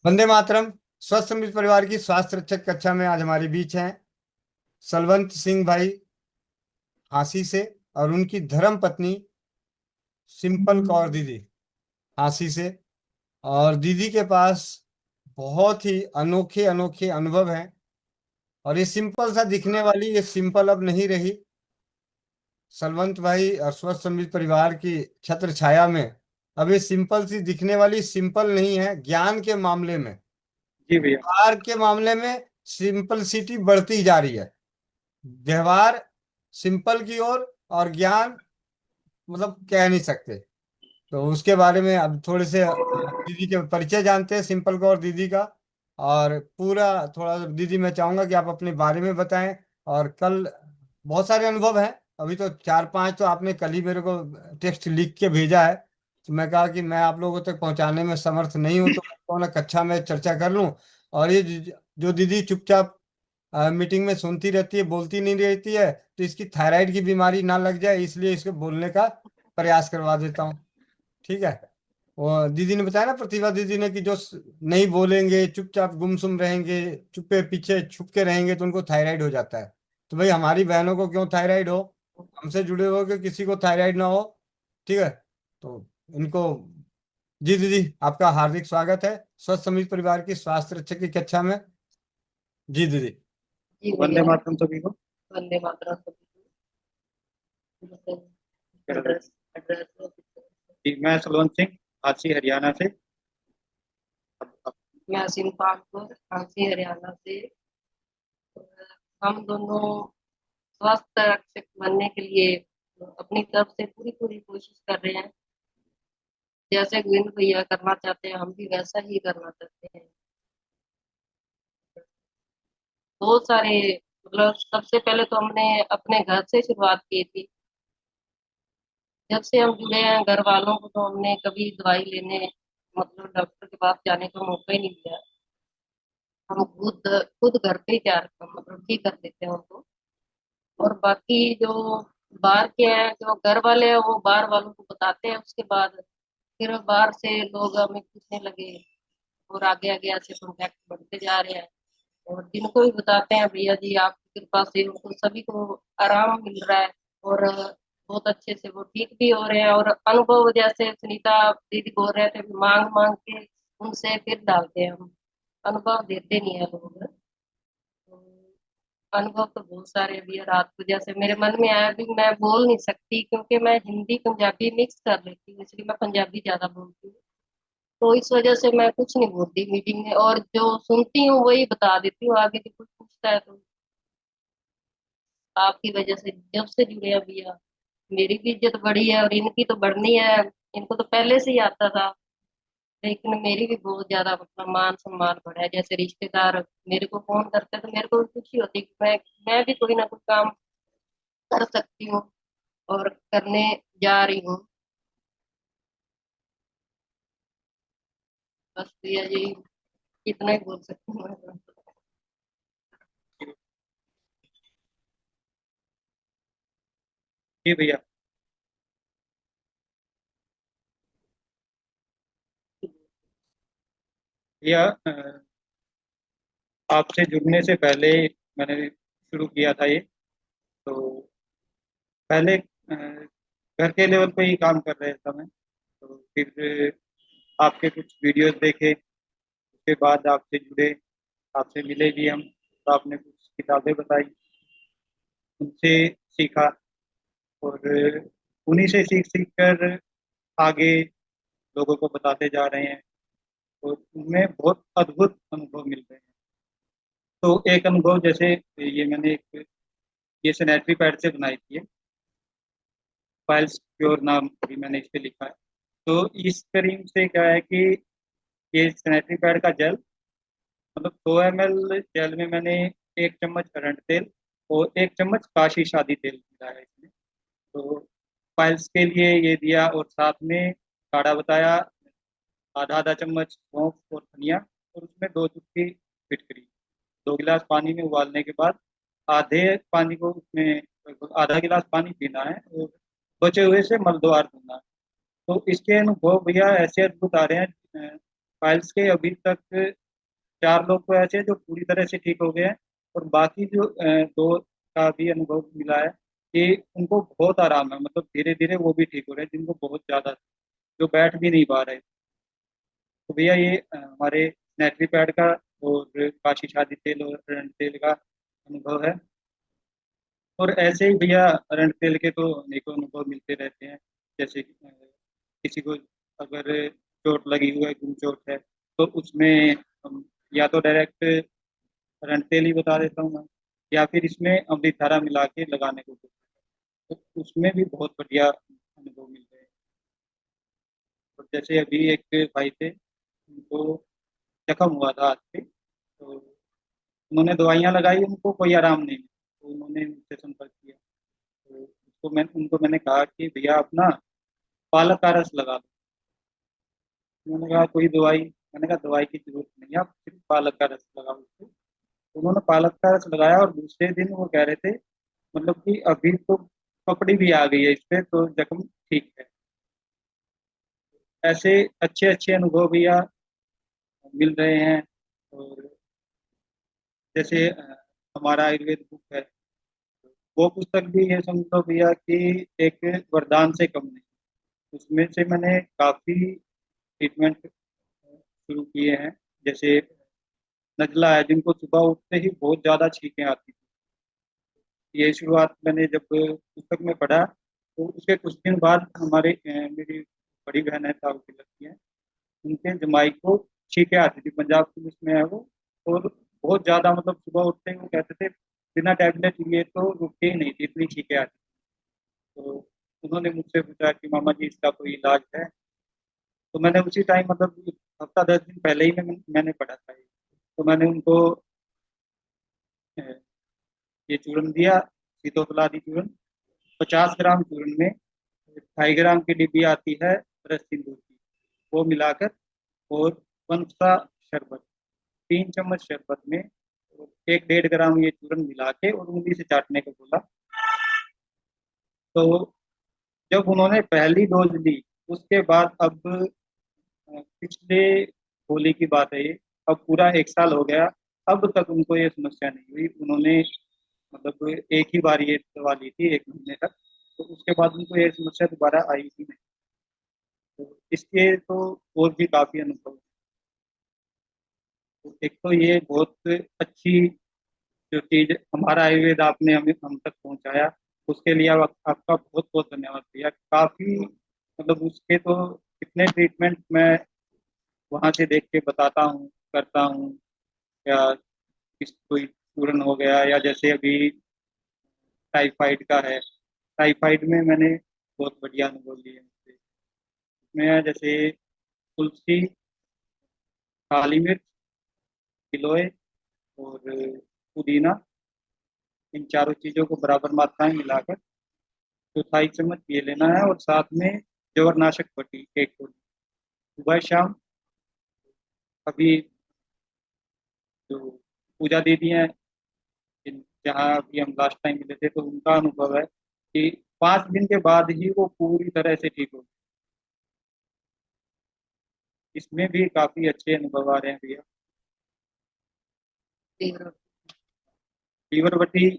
वंदे मातरम। स्वस्थ समृद्ध परिवार की स्वास्थ्य रक्षक कक्षा में आज हमारे बीच हैं सलवंत सिंह भाई हांसी से, और उनकी धर्म पत्नी सिंपल कौर दीदी हांसी से। और दीदी के पास बहुत ही अनोखे अनोखे अनुभव हैं। और ये सिंपल सा दिखने वाली ये सिंपल अब नहीं रही। सलवंत भाई और स्वस्थ समृद्ध परिवार की छत्र छाया में अब ये सिंपल सी दिखने वाली सिंपल नहीं है। ज्ञान के मामले में, जी भैया। व्यवहार के मामले में सिंपलसिटी बढ़ती जा रही है। व्यवहार सिंपल की ओर और ज्ञान मतलब कह नहीं सकते। तो उसके बारे में अब थोड़े से दीदी के परिचय जानते हैं, सिंपल को और दीदी का। और पूरा थोड़ा दीदी मैं चाहूंगा कि आप अपने बारे में बताएं। और कल बहुत सारे अनुभव हैं, अभी तो चार पांच तो आपने कल ही मेरे को टेक्स्ट लिख के भेजा है। तो मैं कहा कि मैं आप लोगों तक पहुंचाने में समर्थ नहीं हूं, तो मैं क्यों ना कक्षा में चर्चा कर लूं। और ये जो दीदी चुपचाप मीटिंग में सुनती रहती है, बोलती नहीं रहती है, तो इसकी थायराइड की बीमारी ना लग जाए, इसलिए इसको बोलने का प्रयास करवा देता हूँ। ठीक है। वो दीदी ने बताया ना, प्रतिभा दीदी ने, कि जो नहीं बोलेंगे, चुपचाप गुमसुम रहेंगे, चुपके पीछे छुप के रहेंगे, तो उनको थायराइड हो जाता है। तो भाई हमारी बहनों को क्यों थायराइड हो, हमसे जुड़े हो कि किसी को थायराइड ना हो। ठीक है। तो इनको, जी दीदी, आपका हार्दिक स्वागत है स्वस्थ समृद्ध परिवार की स्वास्थ्य रक्षा की कक्षा में। जी दीदी। जी वंदे भैया मातरम सभी को। वंदे मातरम सभी को। एड्रेस एड्रेस जी, मैं सलवंत सिंह हांसी हरियाणा से। अब मैं असीम पालपुर झांसी हरियाणा से। हम दोनों स्वास्थ्य रक्षक बनने के लिए अपनी तरफ से पूरी पूरी कोशिश कर रहे हैं। जैसे गोविंद भैया करना चाहते हैं, हम भी वैसा ही करना चाहते हैं। बहुत सारे, मतलब सबसे पहले तो हमने अपने घर से शुरुआत की थी। जब से हम जुड़े हैं घर वालों को तो हमने कभी दवाई लेने, मतलब डॉक्टर के पास जाने का मौका ही नहीं दिया। हम खुद खुद घर पे ही तैयार मतलब ठीक कर देते हैं उनको। और बाकी जो बाहर के हैं, जो घर वाले हैं, वो बाहर वालों को बताते हैं। उसके बाद फिर बाहर से लोग हमें पूछने लगे, और आगे आगे ऐसे कॉन्टैक्ट बढ़ते जा रहे हैं। और जिनको भी बताते हैं भैया जी आपकी कृपा से उनको सभी को आराम मिल रहा है। और बहुत अच्छे से वो ठीक भी हो रहे हैं। और अनुभव जैसे सुनीता दीदी बोल रहे थे, मांग मांग के उनसे फिर डालते हैं हम, अनुभव देते नहीं है लोग। तो अनुभव तो बहुत सारे अभी है। रात को जैसे मेरे मन में आया, भी मैं बोल नहीं सकती क्योंकि मैं हिंदी पंजाबी मिक्स कर लेती हूँ, इसलिए मैं पंजाबी ज्यादा बोलती हूँ। तो इस वजह से मैं कुछ नहीं बोलती मीटिंग में, और जो सुनती हूँ वही बता देती हूँ आगे। भी कुछ पूछता है तो आपकी वजह से जब से जुड़े हैं भैया, मेरी भी इज्जत बढ़ी है और इनकी तो बढ़नी है। इनको तो पहले से ही आता था, लेकिन मेरी भी बहुत ज्यादा मतलब मान सम्मान बढ़ा है। जैसे रिश्तेदार मेरे को फोन करते हैं तो मेरे को भी खुशी होती है कि मैं भी कोई ना कोई काम कर सकती हूँ और करने जा रही हूँ। बस भैया जी इतना ही बोल सकती हूँ मैं। जी भैया। भैया, आपसे जुड़ने से पहले मैंने शुरू किया था ये। तो पहले घर के लेवल पे ही काम कर रहे था मैं। तो फिर आपके कुछ वीडियोस देखे, उसके बाद आपसे जुड़े, आपसे मिले भी हम। तो आपने कुछ किताबें बताई, उनसे सीखा। और उन्हीं से सीख सीख कर आगे लोगों को बताते जा रहे हैं। और उनमें बहुत अद्भुत अनुभव मिल रहे हैं। तो एक अनुभव जैसे, ये मैंने एक, ये सैनिटरी पैड से बनाई थी ये, फाइल्स प्योर नाम भी मैंने इस पे लिखा है। तो इस क्रीम से क्या है कि ये सैनिटरी पैड का जेल, मतलब 2 ml जेल में मैंने 1 चम्मच अरंड तेल और 1 चम्मच काशी शादी तेल मिलाया है इसमें। तो फाइल्स के लिए ये दिया, और साथ में काढ़ा बताया, आधा आधा चम्मच सौंफ और धनिया, और उसमें 2 चुटकी फिटकरी। 2 गिलास पानी में उबालने के बाद आधे पानी को उसमें लगभग आधा गिलास पानी पीना है, और बचे हुए से मलद्वार धोना है। तो इसके अनुभव भैया ऐसे अद्भुत आ रहे हैं। फाइल्स के अभी तक 4 लोग तो ऐसे हैं जो पूरी तरह से ठीक हो गए हैं, और बाकी जो दो का भी अनुभव मिला है कि उनको बहुत आराम है, मतलब धीरे धीरे वो भी ठीक हो रहे हैं जिनको बहुत ज्यादा, जो बैठ भी नहीं पा रहे। तो भैया ये हमारे नेटली पैड का और काशी शादी तेल और रण तेल का अनुभव है। और ऐसे ही भैया रण तेल के तो अनेकों अनुभव मिलते रहते हैं। जैसे कि, किसी को अगर चोट लगी हुई है, गुम चोट है, तो उसमें हम या तो डायरेक्ट रण तेल ही बता देता हूँ मैं, या फिर इसमें अमृतधारा मिला के लगाने को बोलते हैं। तो उसमें भी बहुत बढ़िया अनुभव मिलते हैं। और जैसे अभी एक भाई थे, उनको जख्म हुआ था हाथ पे, तो उन्होंने दवाइयाँ लगाई, उनको कोई आराम नहीं मिला, तो उन्होंने मुझसे संपर्क किया। तो उनको मैंने कहा कि भैया अपना पालक का रस लगा लो। उन्होंने कहा कोई दवाई, मैंने कहा दवाई की जरूरत नहीं है, आप सिर्फ पालक का रस लगाओ उसको। तो उन्होंने पालक का रस लगाया, और दूसरे दिन वो कह रहे थे मतलब कि अभी तो पपड़ी भी आ गई है इस पे, तो जख्म ठीक है। ऐसे अच्छे अच्छे अनुभव भैया मिल रहे हैं। और जैसे हमारा आयुर्वेद बुक है, वो पुस्तक भी ये समझो भैया कि एक वरदान से कम नहीं। उसमें से मैंने काफी ट्रीटमेंट शुरू किए हैं। जैसे नजला है, जिनको सुबह उठते ही बहुत ज्यादा छींकें आती थी, ये शुरुआत मैंने जब पुस्तक में पढ़ा, तो उसके कुछ दिन बाद मेरी बड़ी बहन है, ताऊ की लड़की है, उनके जमाई को छींकें आती थी, पंजाब पुलिस में है वो। और बहुत ज्यादा, मतलब सुबह उठते ही वो कहते थे बिना टैबलेट लिए तो रुकते ही नहीं थी, इतनी छींकें आती। तो उन्होंने मुझसे पूछा कि मामा जी इसका कोई इलाज है। तो मैंने उसी टाइम, मतलब हफ्ता 10 दिन पहले ही मैंने पढ़ा था ये। तो मैंने उनको अ, ये चूरन दिया, सीतोपलादी चूरन। 50 ग्राम चूरन में 2.5 ग्राम की डिब्बी आती है रस सिंदूर की, वो मिलाकर, और कौन सा शरबत, 3 चम्मच शरबत में 1 1.5 ग्राम ये चूरन मिला के और उंगली से चाटने को बोला। तो जब उन्होंने पहली डोज ली, उसके बाद अब पिछले होली की बात है ये, अब पूरा 1 साल हो गया, अब तक उनको ये समस्या नहीं हुई। उन्होंने मतलब एक ही बार ये दवा ली थी 1 महीने तक, तो उसके बाद उनको ये समस्या दोबारा आई ही नहीं। तो इसके तो और भी काफी अनुभव हैं। तो एक तो ये बहुत अच्छी जो चीज हमारा आयुर्वेद आपने हमें हम तक पहुंचाया, उसके लिए आपका बहुत बहुत धन्यवाद भैया। काफी मतलब उसके तो कितने ट्रीटमेंट मैं वहां से देख के बताता हूँ, करता हूँ। या किस कोई चूरन हो गया, या जैसे अभी टाइफाइड का है, टाइफाइड में मैंने बहुत बढ़िया अनुभव लिए हैं उससे। इसमें जैसे तुलसी, काली मिर्च, गिलोय और पुदीना, इन चारों चीजों को बराबर मात्रा में मिलाकर 1/4 चम्मच ये लेना है, और साथ में जवारनाशक पट्टी 1 गोली, सुबह शाम। अभी जो पूजा दीदी हैं, जहाँ अभी हम लास्ट टाइम मिले थे, तो उनका अनुभव है कि 5 दिन के बाद ही वो पूरी तरह से ठीक हो गए। इसमें भी काफी अच्छे अनुभव आ रहे हैं भैया। लीवर लीवरवती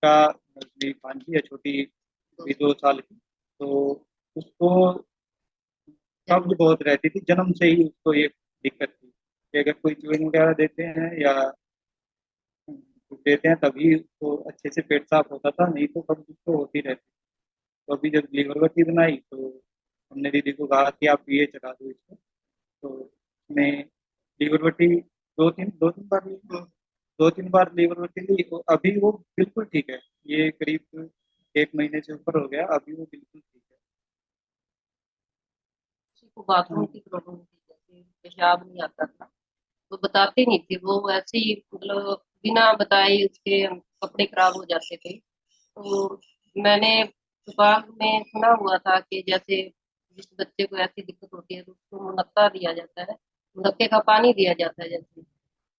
का मेरी भांजी है छोटी, अभी 2 साल की, तो उसको कब्ज बहुत रहती थी, जन्म से ही उसको ये दिक्कत थी कि अगर कोई च्युइंग वगैरह देते हैं या कुछ देते हैं तभी उसको अच्छे से पेट साफ होता था, नहीं तो कब्ज उसको होती रहती। तो अभी जब लीवरवती बनाई, तो हमने दीदी को कहा कि आप ये चला दो इसको। तो मैं लीवरवती 2-3 बार लीवरवती ली, तो अभी वो बिल्कुल ठीक है। ये करीब 1 महीने से ऊपर हो गया, अभी वो बिल्कुल ठीक है। किसी को बाथरूम की प्रॉब्लम थी, जैसे पेशाब नहीं आता था, वो बताते नहीं थे, वो ऐसे ही मतलब बिना बताए उसके कपड़े खराब हो जाते थे। तो मैंने बाग में सुना हुआ था कि जैसे जिस बच्चे को ऐसी दिक्कत होती है तो उसको मुनक्का दिया जाता है, मुनक्के का पानी दिया जाता है। जैसे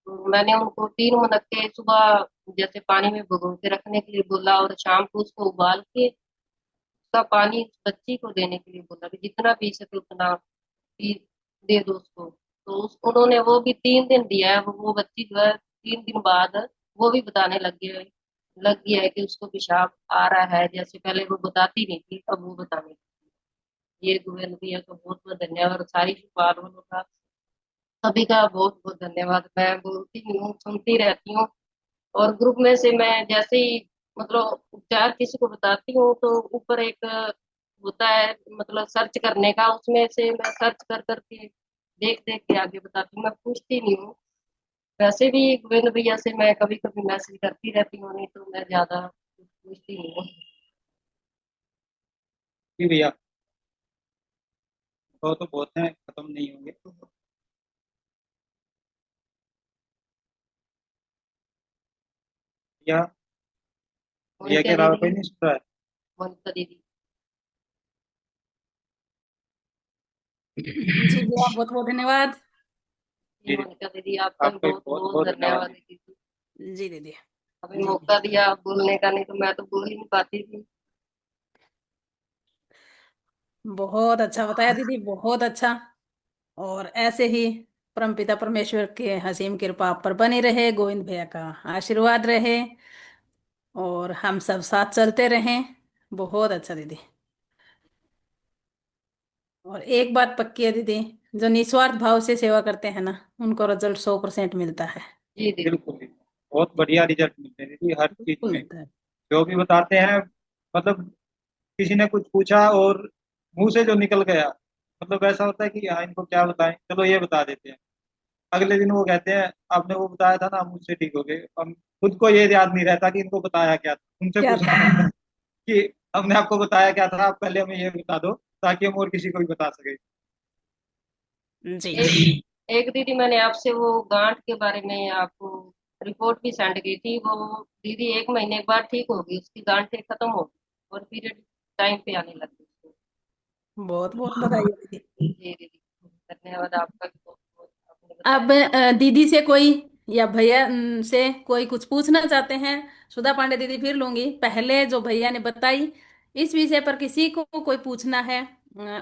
तो मैंने उनको 3 मुनक्के सुबह जैसे पानी में भिगो के रखने के लिए बोला, और शाम को उसको उबाल के उसका पानी उस बच्ची को देने के लिए बोला कि जितना पी सके उतना पी, दे दो उसको। तो उन्होंने वो भी 3 दिन दिया है। वो बच्ची जो है 3 दिन बाद वो भी बताने लग गया है कि उसको पेशाब आ रहा है। जैसे पहले वो बताती नहीं थी, अब वो बताने लगी। ये गोविंद भैया का बहुत बहुत धन्यवाद, और सारी परिवार वालों का, सभी का बहुत बहुत धन्यवाद। मैं बोलती नहीं हूँ, सुनती रहती हूँ। और ग्रुप में से मैं जैसे ही मतलब उपचार किसी को बताती हूँ तो ऊपर एक होता है मतलब सर्च करने का, उसमें से मैं सर्च कर करके देख देख के आगे बताती हूँ, मैं पूछती नहीं हूँ। वैसे भी गोविंद भैया से मैं कभी कभी मैसेज करती रहती हूँ, नहीं तो मैं ज्यादा पूछती नहीं हूँ। जी भैया, तो बहुत हैं, खत्म नहीं होंगे। भैया, भैया के मोनिका अलावा दीदी, कोई नहीं सुन रहा है? मोनिका दीदी। जी भैया, बहुत बहुत धन्यवाद। जी जी दीदी, मोनिका दीदी, आपका भी आपको भी बहुत बहुत बहुत बहुत धन्यवाद धन्यवाद दीदी। दीदी। जी दीदी। अभी जी मौका दिया बोलने का, नहीं तो मैं तो बोल ही नहीं पाती थी। बहुत अच्छा बताया दीदी, बहुत अच्छा। और ऐसे ही परमपिता परमेश्वर के हसीम कृपा आप पर बनी रहे, गोविंद भैया का आशीर्वाद रहे, और हम सब साथ चलते रहें। बहुत अच्छा दीदी। और एक बात पक्की है दीदी, जो निस्वार्थ भाव से सेवा करते हैं ना, उनको रिजल्ट 100% मिलता है। जी दीदी। बिल्कुल दीदी, बहुत बढ़िया रिजल्ट मिलते हैं दीदी हर चीज बिल्कुल में। मिलता है। जो भी बताते हैं, मतलब किसी ने कुछ पूछा और मुंह से जो निकल गया, मतलब ऐसा होता है कि हाँ इनको क्या बताएं, चलो ये बता देते हैं। अगले दिन वो कहते हैं आपने वो बताया था ना, मुझसे ठीक हो गए। हम खुद को ये याद नहीं रहता कि इनको बताया क्या था, उनसे क्या पूछना था? पड़ता है कि हमने आपको बताया क्या था, आप पहले हमें ये बता दो ताकि हम और किसी को भी बता सके। जी। एक एक दीदी, मैंने आपसे वो गांठ के बारे में आपको रिपोर्ट भी सेंड की थी। वो दीदी 1 महीने के बाद ठीक होगी, उसकी गांठें खत्म हो गई और पीरियड टाइम पे आने लग गई उसको। बहुत बहुत बधाई है दीदी। जी दीदी, धन्यवाद आपका भी बहुत बहुत, आपने बताया। अब दीदी से कोई या भैया से कोई कुछ पूछना चाहते हैं? सुधा पांडे दीदी फिर लूंगी, पहले जो भैया ने बताई इस विषय पर किसी को कोई पूछना है?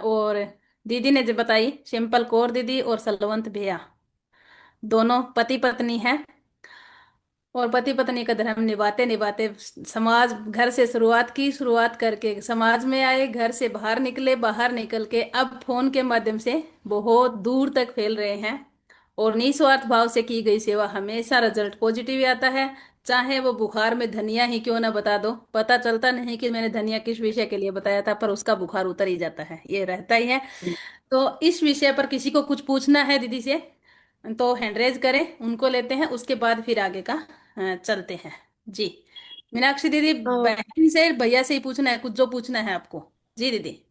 और दीदी ने जो बताई, सिंपल कौर दीदी और सलवंत भैया दोनों पति पत्नी हैं, और पति पत्नी का धर्म निभाते निभाते समाज, घर से शुरुआत की, शुरुआत करके समाज में आए, घर से बाहर निकले, बाहर निकल के अब फोन के माध्यम से बहुत दूर तक फैल रहे हैं। और निस्वार्थ भाव से की गई सेवा हमेशा रिजल्ट पॉजिटिव ही आता है। चाहे वो बुखार में धनिया ही क्यों ना बता दो, पता चलता नहीं कि मैंने धनिया किस विषय के लिए बताया था, पर उसका बुखार उतर ही जाता है, ये रहता ही है। तो इस विषय पर किसी को कुछ पूछना है दीदी से, तो हैंड रेज करें, उनको लेते हैं, उसके बाद फिर आगे का चलते हैं। जी। मीनाक्षी दीदी, अ, बहन से भैया से ही पूछना है कुछ, जो पूछना है आपको। जी दीदी।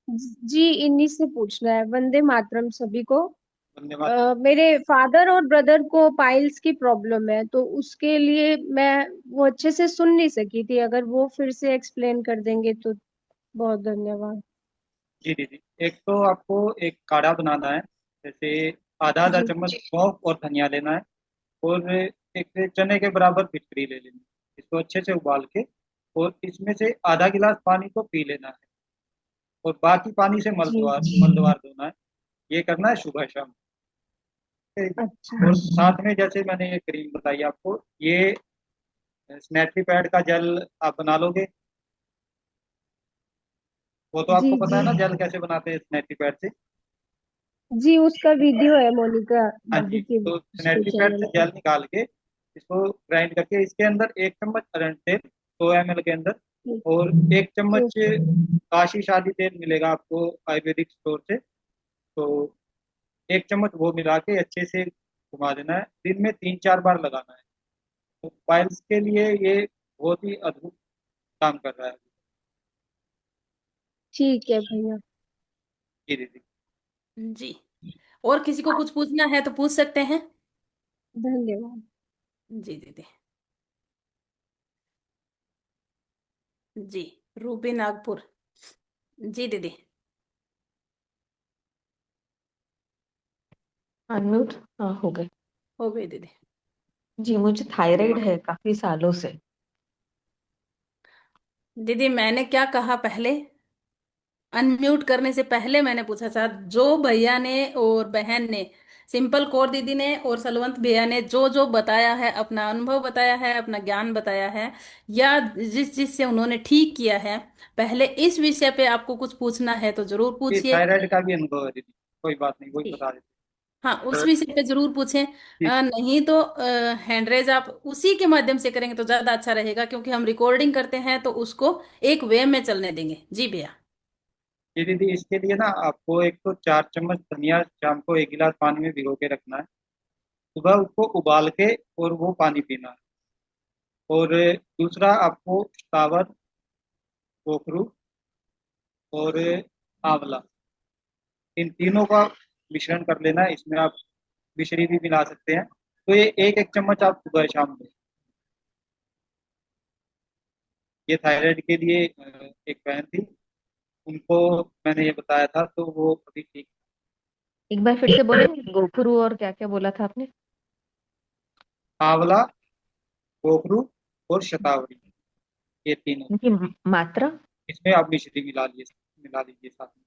जी, इन्हीं से पूछना है। वंदे मातरम सभी को। धन्यवाद। मेरे फादर और ब्रदर को पाइल्स की प्रॉब्लम है, तो उसके लिए मैं वो अच्छे से सुन नहीं सकी थी, अगर वो फिर से एक्सप्लेन कर देंगे तो बहुत धन्यवाद। जी दीदी, एक तो आपको एक काढ़ा बनाना है। जैसे आधा आधा जी। चम्मच सौंफ और धनिया लेना है, और एक चने के बराबर फिटकरी ले लेनी है। इसको अच्छे से उबाल के और इसमें से आधा गिलास पानी को पी लेना है, और बाकी पानी से जी। मलदवार धोना है। ये करना है सुबह शाम। ठीक है अच्छा। दीदी? और साथ में जैसे मैंने ये क्रीम बताई आपको, ये स्नैपी पैड का जेल आप बना लोगे। वो तो जी। आपको पता जी। है ना जेल कैसे बनाते हैं स्नैपी पैड से। जी, उसका वीडियो है मोनिका हाँ दीदी जी, के तो उस पे स्नैपी पैड चैनल से पे। जेल निकाल के इसको ग्राइंड करके इसके अंदर 1 चम्मच अरंड तेल, 100 ml के अंदर, ठीक। और 1 चम्मच ओके। काशी शादी तेल मिलेगा आपको आयुर्वेदिक स्टोर से। तो 1 चम्मच वो मिला के अच्छे से घुमा देना है, दिन में 3 4 बार लगाना है। तो पाइल्स के लिए ये बहुत ही अद्भुत काम कर रहा है। ठीक है भैया। जी दीदी। जी। और किसी को कुछ पूछना है तो पूछ सकते हैं। धन्यवाद। जी दीदी। जी। रूबी नागपुर। जी दीदी। अनम्यूट। हाँ, हो गए। हो गई दीदी। जी, मुझे थायराइड है काफी सालों से। दीदी मैंने क्या कहा पहले, अनम्यूट करने से पहले मैंने पूछा था, जो भैया ने और बहन ने सिंपल कौर दीदी ने और सलवंत भैया ने जो जो बताया है, अपना अनुभव बताया है, अपना ज्ञान बताया है, या जिस जिससे उन्होंने ठीक किया है, पहले इस विषय पे आपको कुछ पूछना है तो जरूर ये पूछिए। थायराइड का भी अनुभव है दीदी, कोई बात नहीं, वही बता देते। हाँ, उस तो विषय पे जरूर पूछें। ठीक। नहीं तो हैंड रेज आप उसी के माध्यम से करेंगे तो ज्यादा अच्छा रहेगा, क्योंकि हम रिकॉर्डिंग करते हैं तो उसको एक वे में चलने देंगे। जी भैया। ये दीदी, इसके लिए ना आपको एक तो 4 चम्मच धनिया शाम को 1 गिलास पानी में भिगो के रखना है। सुबह उसको उबाल के और वो पानी पीना है। और दूसरा आपको सावर, गोखरू और आंवला, इन तीनों का मिश्रण कर लेना है। इसमें आप मिश्री भी मिला सकते हैं। तो ये एक एक चम्मच आप सुबह शाम में। ये थायराइड के लिए एक बहन थी, उनको मैंने ये बताया था, तो वो अभी ठीक। एक बार फिर से बोलेंगे, गोखरू और क्या क्या बोला था आपने? आंवला, गोखरू और शतावरी, ये तीनों। इनकी मात्रा? इसमें आप मिश्री मिला लीजिए साथ में।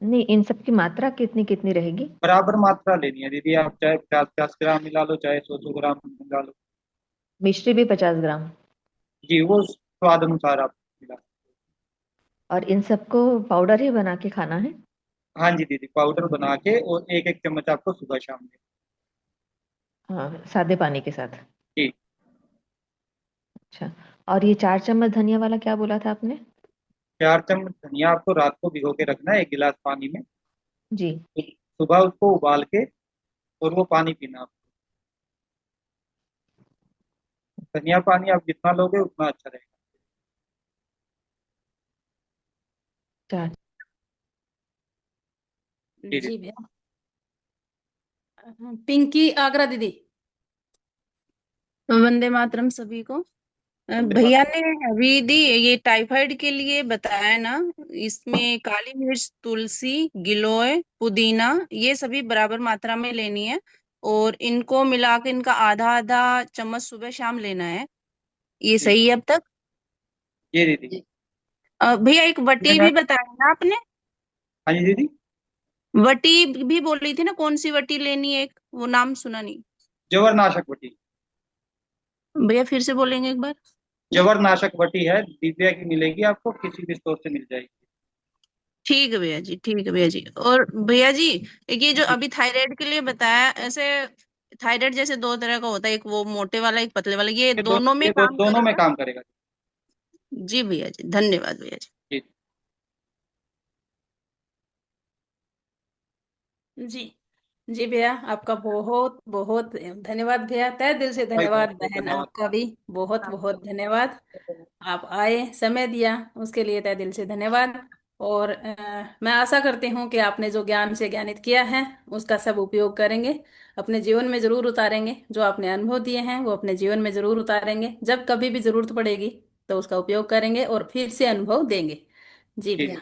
नहीं, इन सब की मात्रा कितनी कितनी रहेगी? बराबर मात्रा लेनी है दीदी, आप चाहे 50-50 ग्राम मिला लो, चाहे 100-100 ग्राम मिला लो। मिश्री भी 50 ग्राम? जी, वो स्वाद अनुसार आप मिला। और इन सबको पाउडर ही बना के खाना है? हाँ जी दीदी, पाउडर बना के, और एक एक चम्मच आपको सुबह शाम में। हाँ, सादे पानी के साथ? जी। अच्छा। और ये 4 चम्मच धनिया वाला क्या बोला था आपने? 4 चम्मच धनिया आपको रात को भिगो के रखना है 1 गिलास पानी में। जी। सुबह उसको उबाल के और वो पानी पीना आपको। धनिया पानी आप जितना लोगे उतना अच्छा रहेगा। चार। जी जी दीदी। भैया। पिंकी आगरा दीदी। वंदे मातरम सभी को। वंदे भैया मातरम। ने अभी दी ये टाइफाइड के लिए बताया ना, इसमें काली मिर्च, तुलसी, गिलोय, पुदीना, ये सभी बराबर मात्रा में लेनी है। और इनको मिला के इनका आधा आधा चम्मच सुबह शाम लेना है। ये जी। सही है अब तक? ये दीदी। भैया एक वटी मैं भी बताया ना आपने? हाँ जी दीदी। वटी भी बोल रही थी ना, कौन सी वटी लेनी है? एक वो नाम सुना नहीं। जवारनाशक वटी। भैया फिर से बोलेंगे एक बार? जवारनाशक वटी है, दिव्या की मिलेगी आपको, किसी भी स्टोर से मिल जाएगी। ठीक है भैया जी, ठीक है भैया जी। और भैया जी, ये जो जी। अभी थायराइड के लिए बताया, ऐसे थायराइड जैसे दो तरह का होता है, एक वो मोटे वाला, एक पतले वाला, ये दोनों में काम दोनों में करेगा? काम करेगा। जी भैया जी, धन्यवाद भैया जी। जी। जी। जी भैया, आपका बहुत बहुत धन्यवाद भैया, तहे दिल से भाई बहुत धन्यवाद। बहुत बहन धन्यवाद। आपका भी बहुत बहुत धन्यवाद। आप आए, समय दिया, उसके लिए तहे दिल से धन्यवाद। और मैं आशा करती हूँ कि आपने जो ज्ञान से ज्ञानित किया है उसका सब उपयोग करेंगे, अपने जीवन में जरूर उतारेंगे। जो आपने अनुभव दिए हैं वो अपने जीवन में जरूर उतारेंगे, जब कभी भी जरूरत पड़ेगी तो उसका उपयोग करेंगे और फिर से अनुभव देंगे। जी जी जी। भैया।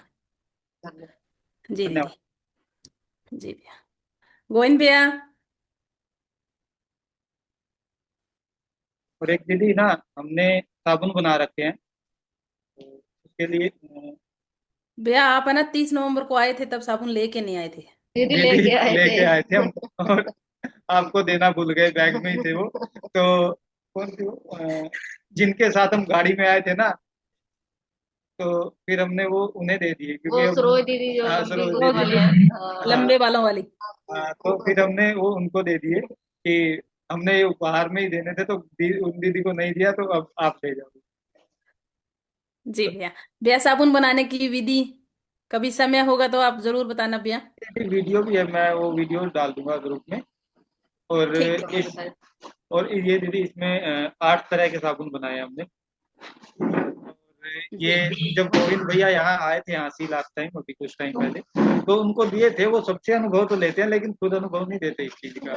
जी धन्यवाद। दीदी। जी भैया। गोविंद भैया। और एक दीदी ना, हमने साबुन बना रखे हैं, तो उसके लिए भैया आप है ना 30 नवंबर को आए थे, तब साबुन लेके नहीं आए थे। दीदी दीदी लेके आए थे। लेके आए थे हम, और आपको देना भूल गए, बैग में ही थे वो। तो कौन थे वो, जिनके साथ हम गाड़ी में आए थे ना, तो फिर हमने वो उन्हें दे दिए, वो क्योंकि सरोज दीदी जो हाँ, लंबी सरोज गोद वो वाली दीदी। है। दीदी हाँ। लंबे बालों वाली। हाँ, तो फिर हमने वो उनको दे दिए कि हमने ये उपहार में ही देने थे, तो उन दीदी को नहीं दिया, तो अब आप ले जाओ। जी भैया। भैया साबुन बनाने की विधि कभी समय होगा तो आप जरूर बताना भैया। वीडियो भी है, मैं वो वीडियो डाल दूंगा ग्रुप में। और ठीक है इस और ये दीदी, इसमें 8 तरह के साबुन बनाए हमने। और ये जी। जब गोविंद भैया यहाँ आए थे हाँसी लास्ट टाइम, अभी कुछ टाइम पहले, तो उनको दिए थे। वो सबसे अनुभव तो लेते हैं, लेकिन खुद अनुभव नहीं देते इस चीज का।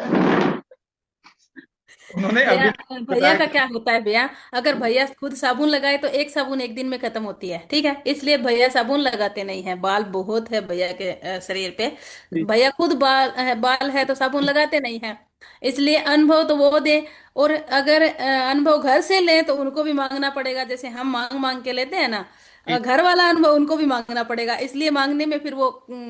उन्होंने भैया, अभी भैया बताया का कि क्या होता है भैया, अगर भैया खुद साबुन लगाए तो एक साबुन एक दिन में खत्म होती है, ठीक है, इसलिए भैया साबुन लगाते नहीं है। बाल बहुत है भैया के शरीर पे। भैया खुद बाल है तो साबुन लगाते नहीं है, इसलिए अनुभव तो वो दे। और अगर अनुभव घर से ले तो उनको भी मांगना पड़ेगा, जैसे हम मांग मांग के लेते हैं ना, कि घर वाला अनुभव उनको भी मांगना पड़ेगा, इसलिए मांगने में फिर वो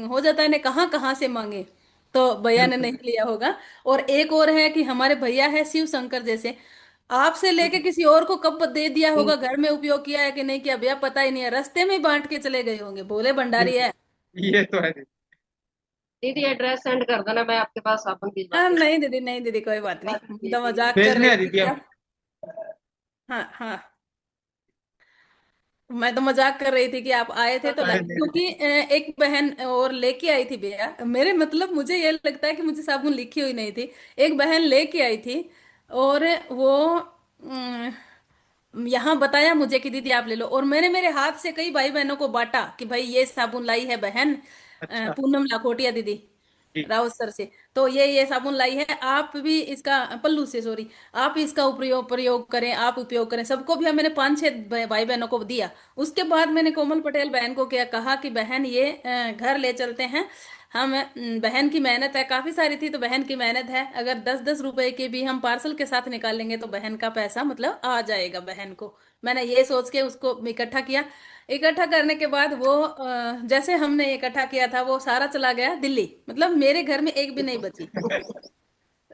हो जाता है ना, कहाँ कहाँ से मांगे। तो भैया ने बिल्कुल। नहीं लिया होगा। और एक और है कि हमारे भैया है शिव शंकर जैसे, आपसे लेके किसी और को कब दे दिया होगा, घर में उपयोग किया है कि नहीं किया भैया पता ही नहीं है, रास्ते में ही बांट के चले गए होंगे, भोले भंडारी है। ये तो है दीदी। दीदी एड्रेस सेंड कर देना, मैं आपके पास साबुन भिजवा हाँ दूँ। नहीं दीदी, नहीं दीदी, कोई बात नहीं, हम तो मजाक कर भेजने रही हैं थी दीदी क्या। हम। हाँ हाँ, मैं तो मजाक कर रही थी कि आप आए थे तो अरे नहीं क्योंकि दीदी। एक बहन और लेके आई थी भैया मेरे, मतलब मुझे ये लगता है कि मुझे साबुन लिखी हुई नहीं थी, एक बहन लेके आई थी। और वो यहाँ बताया मुझे कि दीदी आप ले लो, और मैंने मेरे हाथ से कई भाई बहनों को बांटा कि भाई ये साबुन लाई है बहन, अच्छा। पूनम लाखोटिया दीदी, जी। राउत सर से। तो ये साबुन लाई है, आप भी इसका, पल्लू से सॉरी, आप इसका उपयोग प्रयोग करें, आप उपयोग करें। सबको भी मैंने 5-6 भाई बहनों को दिया। उसके बाद मैंने कोमल पटेल बहन को क्या कहा कि बहन ये घर ले चलते हैं हम, बहन की मेहनत है, काफी सारी थी तो बहन की मेहनत है, अगर 10-10 रुपए के भी हम पार्सल के साथ निकालेंगे तो बहन का पैसा मतलब आ जाएगा बहन को। मैंने ये सोच के उसको इकट्ठा किया। इकट्ठा करने के बाद वो जैसे हमने इकट्ठा किया था वो सारा चला गया दिल्ली, मतलब मेरे घर में एक भी नहीं बची।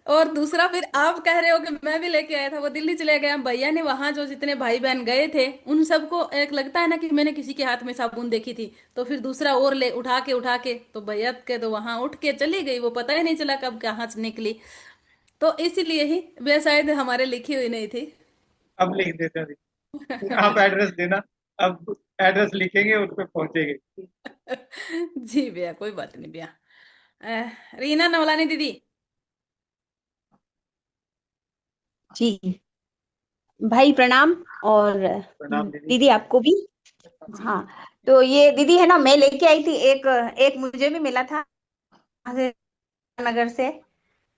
और दूसरा फिर आप कह रहे हो कि मैं भी लेके आया था, वो दिल्ली चले गया, भैया ने वहां जो जितने भाई बहन गए थे उन सबको एक लगता है ना कि मैंने किसी के हाथ में साबुन देखी थी, तो फिर दूसरा और ले उठा के तो भैया के तो वहां उठ के चली गई, वो पता ही नहीं चला कब कहाँ से निकली। तो इसीलिए ही वे शायद हमारे लिखी हुई नहीं थी। अब लिख देते हैं दीदी, आप एड्रेस देना। अब एड्रेस लिखेंगे उस पर पहुंचेंगे। जी भैया, कोई बात नहीं भैया। रीना नवलानी दीदी। जी भाई प्रणाम। और प्रणाम दीदी। दीदी आपको भी। जी हाँ, तो ये दीदी है ना, मैं लेके आई थी एक, एक मुझे भी मिला था नगर से।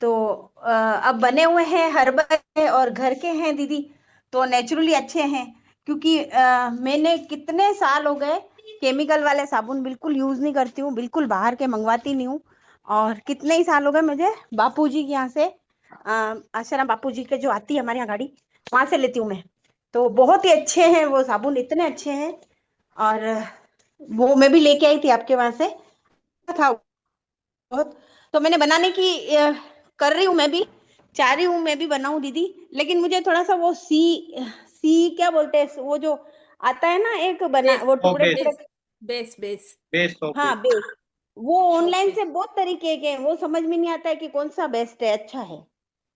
तो अब बने हुए हैं, हर्बल है और घर के हैं दीदी, तो नेचुरली अच्छे हैं। क्योंकि मैंने कितने साल हो गए केमिकल वाले साबुन बिल्कुल यूज नहीं करती हूँ, बिल्कुल बाहर के मंगवाती नहीं हूँ। और कितने ही साल हो गए मुझे बापूजी के यहाँ से, आश्रम बापूजी के जो आती है हमारे यहाँ गाड़ी, वहां से लेती हूँ मैं। तो बहुत ही अच्छे हैं वो साबुन, इतने अच्छे हैं। और वो मैं भी लेके आई थी आपके वहां से, था बहुत। तो मैंने बनाने की कर रही हूँ, मैं भी चाह रही हूँ मैं भी बनाऊं दीदी। लेकिन मुझे थोड़ा सा वो सी सी क्या बोलते हैं वो जो आता है ना, एक बना बेस वो सौ टुकड़े बेस। टुकड़े। बेस बेस बेस बेस 100 हाँ बेस। बेस। वो शॉप ऑनलाइन पे। से बहुत तरीके के हैं, वो समझ में नहीं आता है कि कौन सा बेस्ट है, अच्छा है।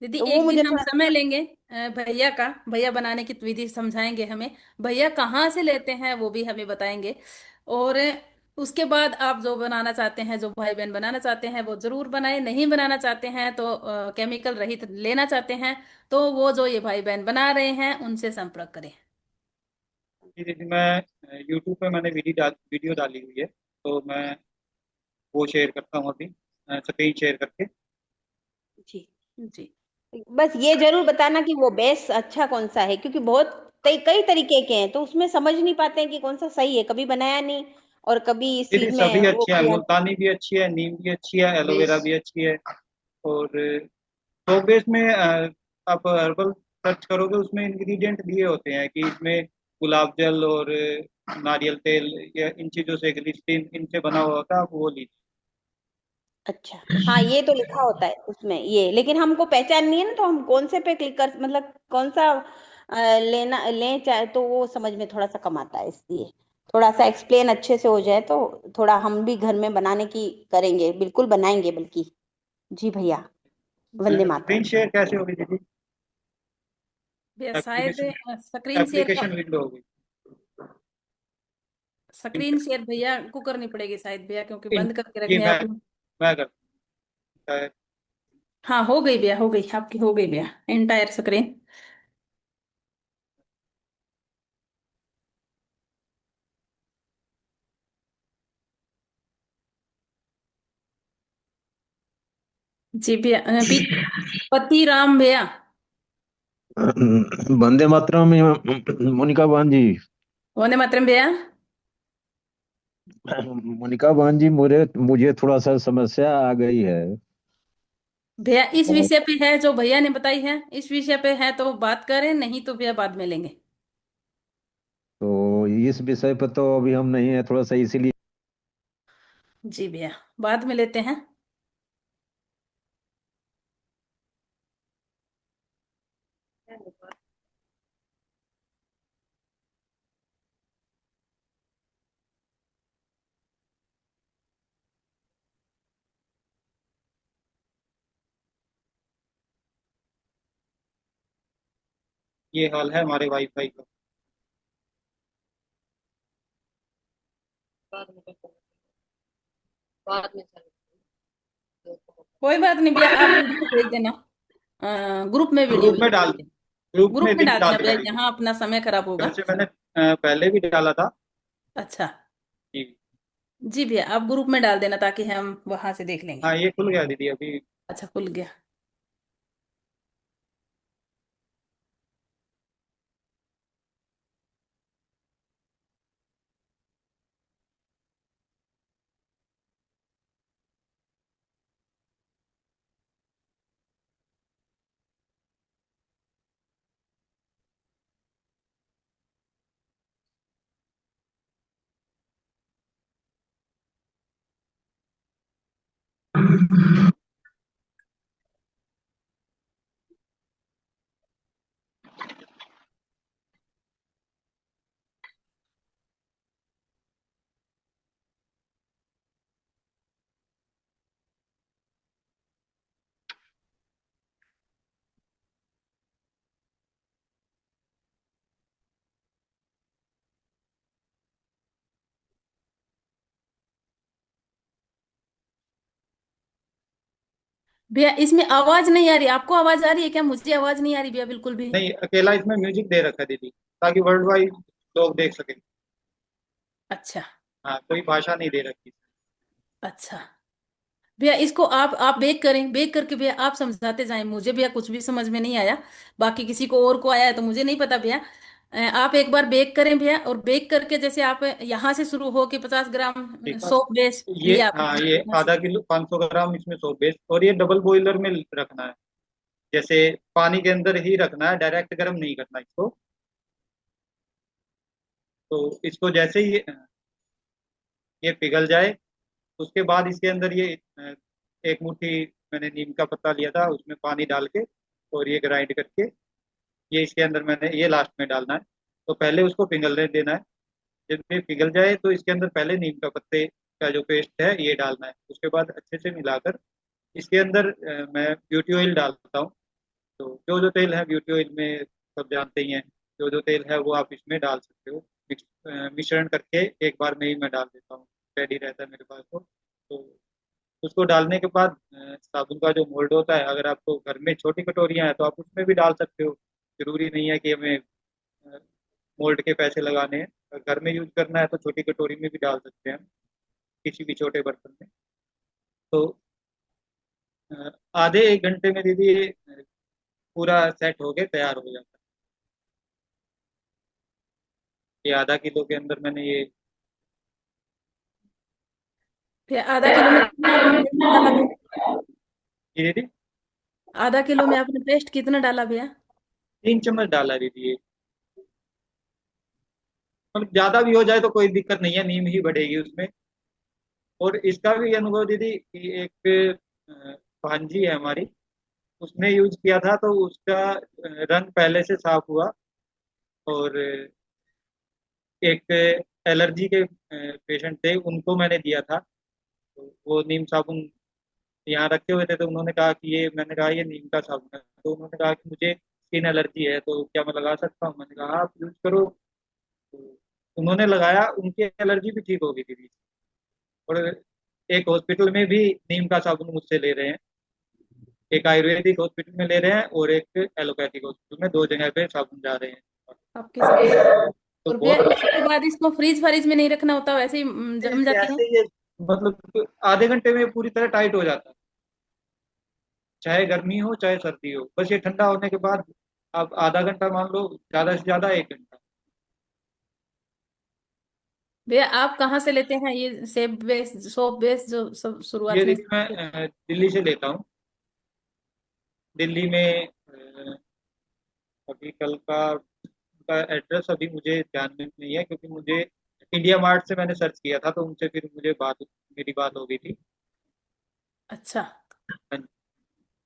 दीदी तो वो एक मुझे दिन हम थोड़ा। समय लेंगे, भैया का, भैया बनाने की विधि समझाएंगे हमें, भैया कहाँ से लेते हैं वो भी हमें बताएंगे। और उसके बाद आप जो बनाना चाहते हैं, जो भाई बहन बनाना चाहते हैं वो जरूर बनाए, नहीं बनाना चाहते हैं तो केमिकल रहित लेना चाहते हैं तो वो जो ये भाई बहन बना रहे हैं उनसे संपर्क करें। जी दीदी, मैं यूट्यूब पे मैंने वीडियो डाली हुई है, तो मैं वो शेयर करता हूँ अभी, स्क्रीन शेयर करके। जी। जी बस ये जरूर बताना कि वो बेस अच्छा कौन सा है, क्योंकि बहुत कई कई तरीके के हैं, तो उसमें समझ नहीं पाते हैं कि कौन सा सही है, कभी बनाया नहीं और कभी इस दीदी चीज सभी में वो अच्छे हैं, किया। मुल्तानी भी अच्छी है, नीम भी अच्छी है, एलोवेरा बेस। भी अच्छी है। और तो बेस में आप हर्बल सर्च करोगे, उसमें इंग्रेडिएंट दिए होते हैं कि इसमें गुलाब जल और नारियल तेल या इन चीज़ों से, ग्लिसरीन, इनसे बना हुआ होता है, आप वो लीजिए। अच्छा, हाँ ये तो लिखा होता है उसमें ये, लेकिन हमको पहचान नहीं है ना, तो हम कौन से पे क्लिक कर, मतलब कौन सा लेना लें चाहे, तो वो समझ में थोड़ा सा कम आता है, इसलिए थोड़ा सा एक्सप्लेन अच्छे से हो जाए तो थोड़ा हम भी घर में बनाने की करेंगे, बिल्कुल बनाएंगे बल्कि। जी भैया, वंदे स्क्रीन मातरम। शेयर कैसे होगी दीदी? भैया शायद एप्लीकेशन स्क्रीन शेयर का, एप्लीकेशन विंडो होगी। स्क्रीन शेयर भैया को करनी पड़ेगी शायद भैया, क्योंकि इन बंद करके ये रखने आपने। मैं करता है। हाँ हो गई भैया, हो गई आपकी, हो गई भैया एंटायर स्क्रीन। जी भैया पति राम भैया। वंदे मातरम मोनिका बहन जी। वंदे मातरम भैया। मोनिका बहन जी, मुझे मुझे थोड़ा सा समस्या आ गई है। भैया इस और विषय पे है जो भैया ने बताई है, इस विषय पे है तो बात करें, नहीं तो भैया बाद में लेंगे। तो इस विषय पर तो अभी हम नहीं है थोड़ा सा, इसीलिए। जी भैया बाद में लेते हैं। ये हाल है हमारे वाईफाई का। बाद में कर देना, बाद में चल। कोई बात नहीं भैया, आप वीडियो भेज देना, ग्रुप में वीडियो ग्रुप में भेज डाल, देना। ग्रुप में ग्रुप में लिंक डाल डाल देना भैया, देगा दीदी। यहाँ अपना समय खराब होगा। वैसे मैंने पहले भी डाला था। अच्छा। जी। जी भैया, आप ग्रुप में डाल देना ताकि हम वहां से देख लेंगे। हाँ ये खुल गया दीदी अभी। अच्छा, खुल गया। भैया इसमें आवाज नहीं आ रही, आपको आवाज आ रही है क्या? मुझे आवाज नहीं आ रही भैया, बिल्कुल भी। नहीं, अकेला इसमें म्यूजिक दे रखा है दीदी, ताकि वर्ल्ड वाइड लोग देख सकें। अच्छा। हाँ, कोई भाषा नहीं दे रखी। अच्छा भैया, इसको आप बेक करें, बेक करके भैया आप समझाते जाएं, मुझे भैया कुछ भी समझ में नहीं आया। बाकी किसी को और को आया है तो मुझे नहीं पता भैया। आप एक बार बेक करें भैया, और बेक करके जैसे आप यहाँ से शुरू हो के 50 ग्राम ठीक है। सोप बेस ये लिया हाँ, आपने ये यहाँ से। आधा किलो 500 ग्राम इसमें सोप बेस, और ये डबल बॉइलर में रखना है। जैसे पानी के अंदर ही रखना है, डायरेक्ट गर्म नहीं करना इसको। तो इसको जैसे ही ये पिघल जाए, उसके बाद इसके अंदर ये एक मुट्ठी मैंने नीम का पत्ता लिया था, उसमें पानी डाल के और ये ग्राइंड करके ये इसके अंदर मैंने ये लास्ट में डालना है। तो पहले उसको पिघलने देना है। जब ये पिघल जाए तो इसके अंदर पहले नीम का पत्ते का जो पेस्ट है ये डालना है। उसके बाद अच्छे से मिलाकर इसके अंदर मैं ब्यूटी ऑयल डालता हूँ। तो जो जो तेल है ब्यूटी ऑयल में सब जानते ही हैं, जो जो तेल है वो आप इसमें डाल सकते हो। मिश्रण करके एक बार में ही मैं डाल देता हूँ, रेडी रहता है मेरे पास। तो उसको डालने के बाद साबुन का जो मोल्ड होता है, अगर आपको घर में छोटी कटोरियां हैं तो आप उसमें भी डाल सकते हो। जरूरी नहीं है कि हमें मोल्ड के पैसे लगाने हैं। अगर घर में यूज करना है तो छोटी कटोरी में भी डाल सकते हैं, किसी भी छोटे बर्तन में। तो आधे एक घंटे में दीदी ये पूरा सेट होके तैयार हो जाता है। ये आधा किलो के अंदर मैंने ये भैया आधा किलो में कितना आपने पेस्ट डाला भैया? ये दीदी आधा किलो में आपने पेस्ट कितना डाला भैया? 3 चम्मच डाला है दीदी ये। मतलब ज्यादा भी हो जाए तो कोई दिक्कत नहीं है, नीम ही बढ़ेगी उसमें। और इसका भी अनुभव दीदी कि एक भांजी है हमारी, उसने यूज किया था तो उसका रंग पहले से साफ हुआ। और एक एलर्जी के पेशेंट थे, उनको मैंने दिया था। तो वो नीम साबुन यहाँ रखे हुए थे, तो उन्होंने कहा कि ये, मैंने कहा ये नीम का साबुन है, तो उन्होंने कहा कि मुझे स्किन एलर्जी है तो क्या मैं लगा सकता हूँ। मैंने कहा आप यूज करो। तो उन्होंने लगाया, उनकी एलर्जी भी ठीक हो गई थी। और एक हॉस्पिटल में भी नीम का साबुन मुझसे ले रहे हैं। एक आयुर्वेदिक हॉस्पिटल में ले रहे हैं और एक एलोपैथिक हॉस्पिटल में, 2 जगह पे साबुन जा रहे हैं। आपके साथ। तो और भैया बहुत इसके बाद इसको फ्रीज फ्रीज में नहीं रखना होता, वैसे ही जम जाती है? ऐसे ये मतलब आधे घंटे में पूरी तरह टाइट हो जाता है। चाहे गर्मी हो चाहे सर्दी हो, बस ये ठंडा होने के बाद आप आधा घंटा मान लो, ज्यादा से ज्यादा 1 घंटा। भैया आप कहाँ से लेते हैं ये सेब बेस सोप बेस जो सब ये शुरुआत में? दीदी मैं दिल्ली से लेता हूँ। दिल्ली में अभी कल का एड्रेस अभी मुझे ध्यान में नहीं है, क्योंकि मुझे इंडिया मार्ट से मैंने सर्च किया था, तो उनसे फिर मुझे मेरी बात हो गई थी। अच्छा। हाँ जी,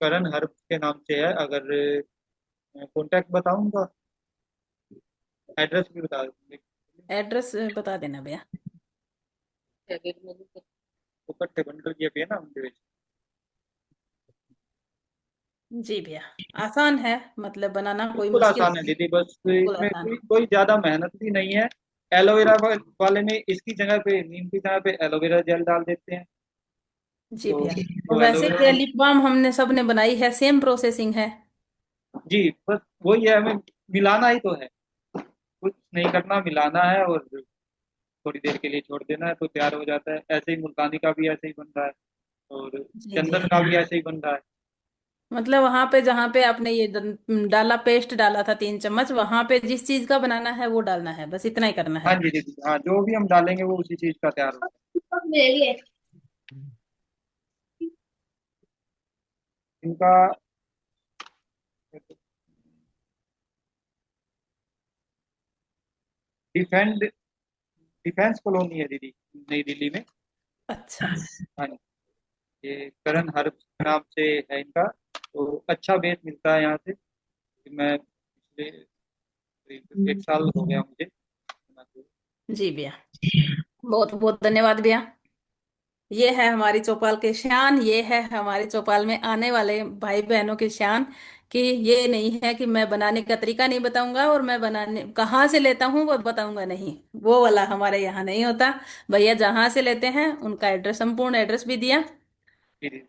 करण हर्ब के नाम से है। अगर कॉन्टैक्ट बताऊँ उनका, एड्रेस भी बता दूंगी। एड्रेस बता देना भैया। वो कट्टे बंडल किए पे है ना उनके। जी भैया, आसान है मतलब बनाना, कोई बिल्कुल मुश्किल आसान है दीदी, बस बिल्कुल इसमें आसान। कोई ज्यादा मेहनत भी नहीं है। एलोवेरा वाले में इसकी जगह पे, नीम की जगह पे एलोवेरा जेल डाल देते हैं। जी तो भैया, और वो वैसे एलोवेरा, क्या लिप बाम हमने सबने बनाई है, सेम प्रोसेसिंग है। जी बस वही है, हमें मिलाना ही तो है, कुछ नहीं करना, मिलाना है और थोड़ी देर के लिए छोड़ देना है तो तैयार हो जाता है। ऐसे ही मुल्तानी का भी ऐसे ही बन रहा है, और जी चंदन भैया, का भी ऐसे ही बन रहा है। मतलब वहां पे जहाँ पे आपने ये डाला, पेस्ट डाला था 3 चम्मच, वहां पे जिस चीज का बनाना है वो डालना है, बस इतना ही करना हाँ है। जी दीदी, हाँ जो भी हम डालेंगे वो उसी चीज का तैयार होगा। इनका डिफेंड डिफेंस कॉलोनी है दीदी, नई दिल्ली में। अच्छा। हाँ जी, ये करण हर्ब नाम से है इनका। तो अच्छा बेच मिलता है यहाँ से। मैं पिछले करीब 1 साल हो गया मुझे बनाते हुए। जी भैया, बहुत बहुत धन्यवाद भैया। ये है हमारी चौपाल की शान, ये है हमारे चौपाल में आने वाले भाई बहनों की शान, कि ये नहीं है कि मैं बनाने का तरीका नहीं बताऊंगा और मैं बनाने कहाँ से लेता हूँ वो बताऊंगा, नहीं, वो वाला हमारे यहाँ नहीं होता। भैया जहाँ से लेते हैं उनका एड्रेस, संपूर्ण एड्रेस भी दिया जी दीदी,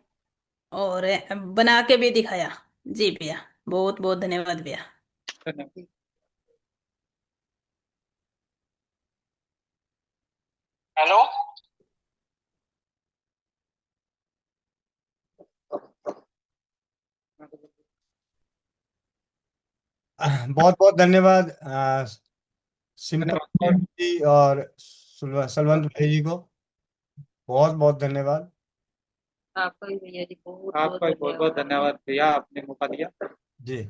और बना के भी दिखाया। जी भैया, बहुत बहुत धन्यवाद भैया। धन्यवाद। हेलो। बहुत बहुत धन्यवाद सिंपल धन्यवाद। और जी और सलवंत भाई जी को, बहुत बहुत धन्यवाद। आपका भी भैया जी बहुत बहुत आपका भी बहुत बहुत धन्यवाद। धन्यवाद भैया, आपने मौका दिया। जी।